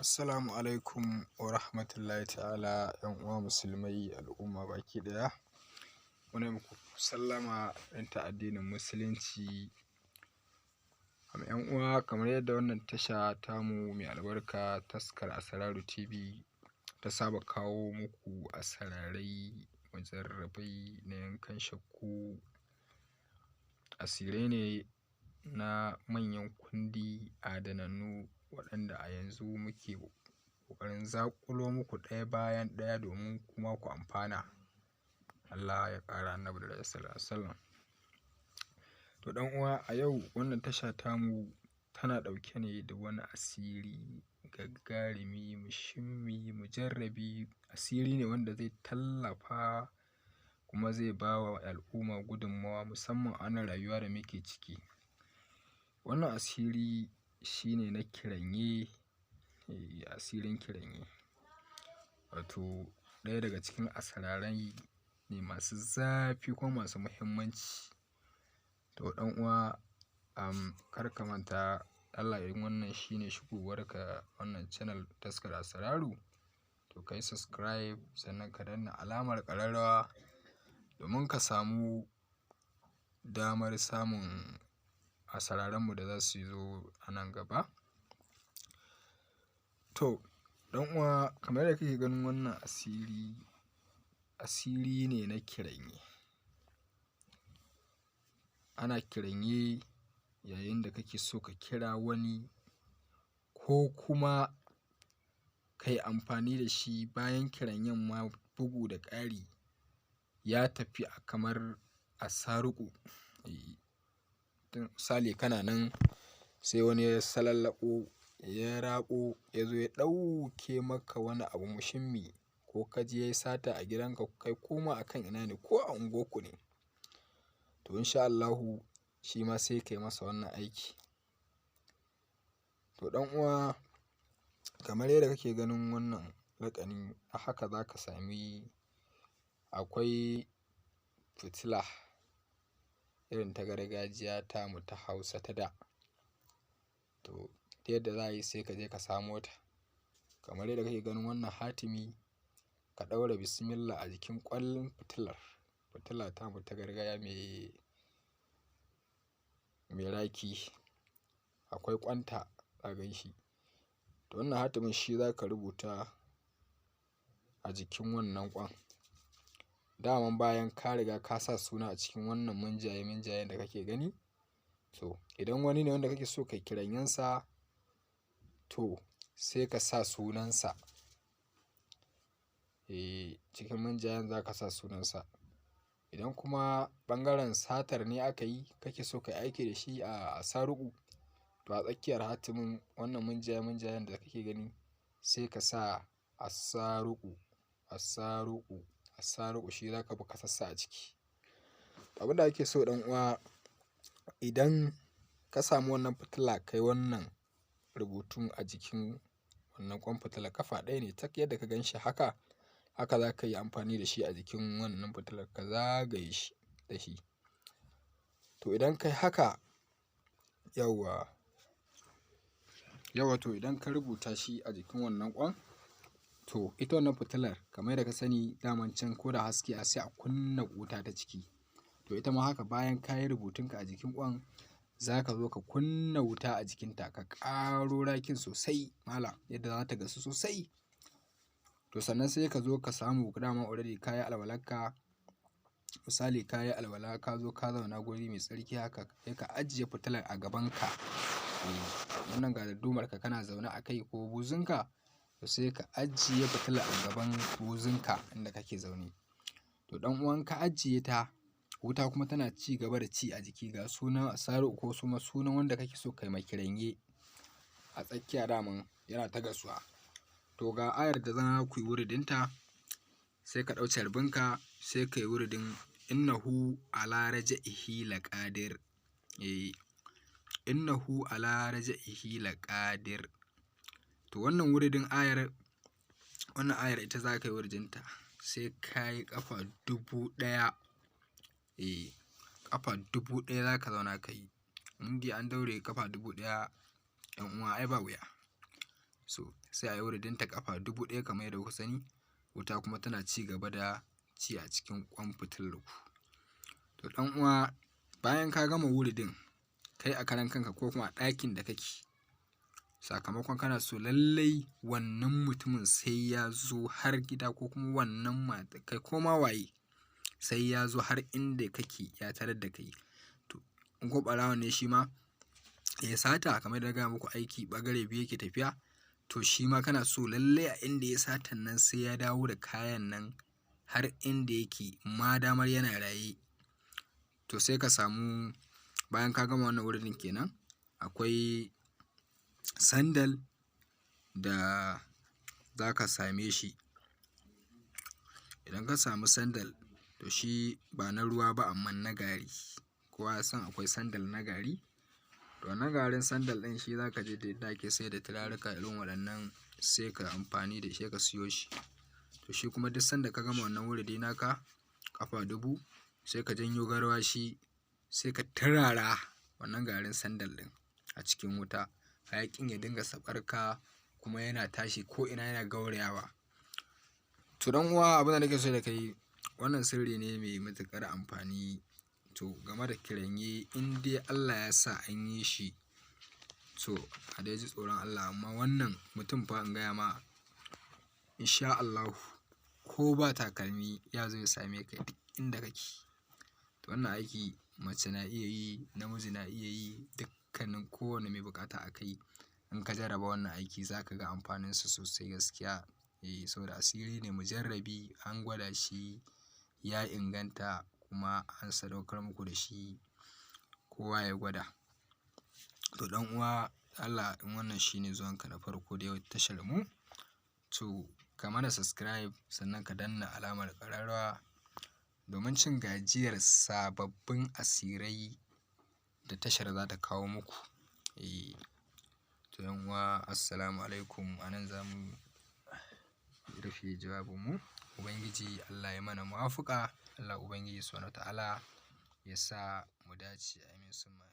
Assalamu alaikum wa rahmatullahi ta'ala ‘yan uwa musulmai al'umma baki ɗaya. Muna muku sallama ɗin ta addinin musulunci. ‘Yan uwa, kamar yadda wannan tasha tamu mai albarka taskar Asararu TV ta saba kawo muku asararai mujarrabai na yankan shakku, asirai ne na manyan kundi adanannu waɗanda a yanzu muke ƙoƙarin zaƙulo muku ɗaya bayan ɗaya domin kuma ku amfana. Allah ya ƙara annabi da rai sallallahu alaihi wasallam. To ɗan uwa, a yau wannan tasha tamu tana ɗauke ne da wani asiri gaggarumi, muhimmi, mujarrabi. Asiri ne wanda zai tallafa kuma zai ba wa al'umma gudunmawa musamman a wannan rayuwa da muke ciki. Wannan asiri shine na kiranye, asirin kiranye. Wato ɗaya daga cikin asararai ne masu zafi kuma masu muhimmanci. To ɗan uwa, kar ka manta Allah, in wannan shine shigowarka wannan channel taskar Asararu, to kai subscribe sannan ka danna alamar ƙararrawa domin ka samu damar samun asararanmu da za su zo a nan gaba. To ɗan uwa, kamar yadda kake ganin wannan asiri, asiri ne na kiranye. Ana kiranye yayin da kake so ka kira wani ko kuma ka yi amfani da shi bayan kiranyen ma bugu da ƙari ya tafi a kamar asaruƙu. Misali kana nan sai wani ya salallaɓo, ya raɓo, ya zo ya ɗauke maka wani abu muhimmi, ko ka je ya yi sata a gidanka, kai koma a kan ina ne ko a unguwarku ne. To in sha Allahu shi ma sai ka yi masa wannan aiki. To ɗan uwa, kamar yadda kake ganin wannan laƙani, a haka za ka sami akwai fitila irin ta gargajiya tamu ta Hausa ta da. To ta yadda za a yi sai ka je ka samo ta. Kamar yadda kake ganin wannan hatimi, ka ɗaura bismillah a jikin ƙwallon fitilar. Fitila tamu ta gargajiya mai raki, akwai ƙwanta a ganshi. To wannan hatimin shi za ka rubuta a jikin wannan ƙwan. Daman bayan ka riga ka sa suna a cikin wannan munjayen da kake gani. To idan wani ne wanda kake so ka kiranyensa, to sai ka sa sunansa. Cikin munjayen za ka sa sunansa. Idan kuma ɓangaren satar ne aka yi, kake so ka yi aiki da shi a asaruƙu, to a tsakiyar hatimin wannan munjayen da kake gani sai ka sa asaruƙu, asaruƙu, asaruƙu, shi za ka bi ka sassa a ciki. Abin da ake so ɗan uwa, idan ka samu wannan fitila kai wannan rubutun a jikin wannan ƙwan fitila, ƙafa ɗaya ne tak yadda ka gan shi haka, haka za ka yi amfani da shi a jikin wannan fitilar ka zagaye shi da shi. To idan ka yi haka, yauwa, to idan ka rubuta shi a jikin wannan ƙwan, to ita wannan fitilar kamar yadda ka sani daman can ko da haske a sai a kunna wuta ta ciki. To ita ma haka bayan ka yi rubutunka a jikin ƙwan, za ka zo ka kunna wuta a jikinta, ka ƙaro rakin sosai malam yadda za ta gasu sosai. To sannan sai ka zo ka samu dama already ka yi alwalarka. Misali ka yi alwala, ka zo ka zauna guri mai tsarki haka, sai ka ajiye fitilar a gabanka. Wannan ga dardumarka kana zaune a kai ko buzunka, to sai ka ajiye fitilar a gaban buzunka inda kake zaune. To ɗan uwan, ka ajiye ta, wuta kuma tana ci gaba da ci a jiki, ga sunan asaruƙu ko kuma sunan wanda kake so ka yi ma kiranye a tsakiya daman yana ta gasuwa. To ga ayar da za ku yi wuridinta, sai ka ɗau carbinka sai ka yi wuridin innahu ala raja'ihi laqadir. Innahu ala raja'ihi laqadir. To wannan wuridin ayar, wannan ayar ita za ka yi wuridinta sai ka yi ƙafa 1000. Ƙafa 1000 za ka zauna ka yi. In dai an daure ƙafa 1000, ‘yan uwa ai ba wuya. so sai a yi wuridin ta ƙafa 1000 kamar yadda kuka sani, wuta kuma tana ci gaba da ci a cikin ƙwan fitilar ku. To ɗan uwa, bayan ka gama wuridin kai a karan kanka ko kuma a ɗakin da kake, sakamakon kana so lallai wannan mutumin sai ya zo har gida ko kuma wannan mata kai ko ma waye sai ya zo har inda kake ya tarar da kai. To in ko ɓarawo ne shi ma ya sata, kamar da na gaya muku aiki ɓagare biyu yake tafiya, to shi ma kana so lallai a inda ya satan nan sai ya dawo da kayan nan har inda yake ma damar yana raye. To sai ka samu, bayan ka gama wannan wuridin kenan, akwai sandal da za ka same shi. Idan ka samu sandal, to shi ba na ruwa ba amma na gari. Kowa ya san akwai sandal na gari. To na garin sandal ɗin shi za ka je da inda ake sayar da turaruka irin waɗannan, sai ka amfani da shi ka siyo shi. To shi kuma duk sanda ka gama wannan wuridi naka ƙafa 1000, sai ka janyo garwashi sai ka turara wannan garin sandal ɗin a cikin wuta. Hayaƙin ya dinga saɓarka kuma yana tashi ko ina yana gaurayawa. To ɗan uwa, abin da nake so da kai, wannan sirri ne mai matuƙar amfani. To game da kiranye, in dai Allah ya sa an yi shi, to a dai ji tsoron Allah. Amma wannan mutum fa in gaya ma, insha Allahu ko ba takalmi ya zo ya same ka duk inda kake. To wannan aiki mace na iya yi, namiji na iya yi, dukkanin kowane mai buƙata a kai. In ka jarraba wannan aiki za ka ga amfaninsa sosai gaskiya. Saboda asiri ne mujarrabi, an gwada shi ya inganta kuma an sadaukar muku da shi, kowa ya gwada. To ɗan uwa, Allah in wannan shine zuwanka na farko da yau tashar mu, to ka mana subscribe sannan ka danna alamar ƙararrawa domin cin gajiyar sababbin asirai da tashar za ta kawo muku. To yan uwa, assalamu alaikum. Anan za mu rufe jawabinmu. Ubangiji Allah ya mana muwafaƙa. Allah Ubangiji subhanahu wa ta'ala ya sa mu dace. Amin summa.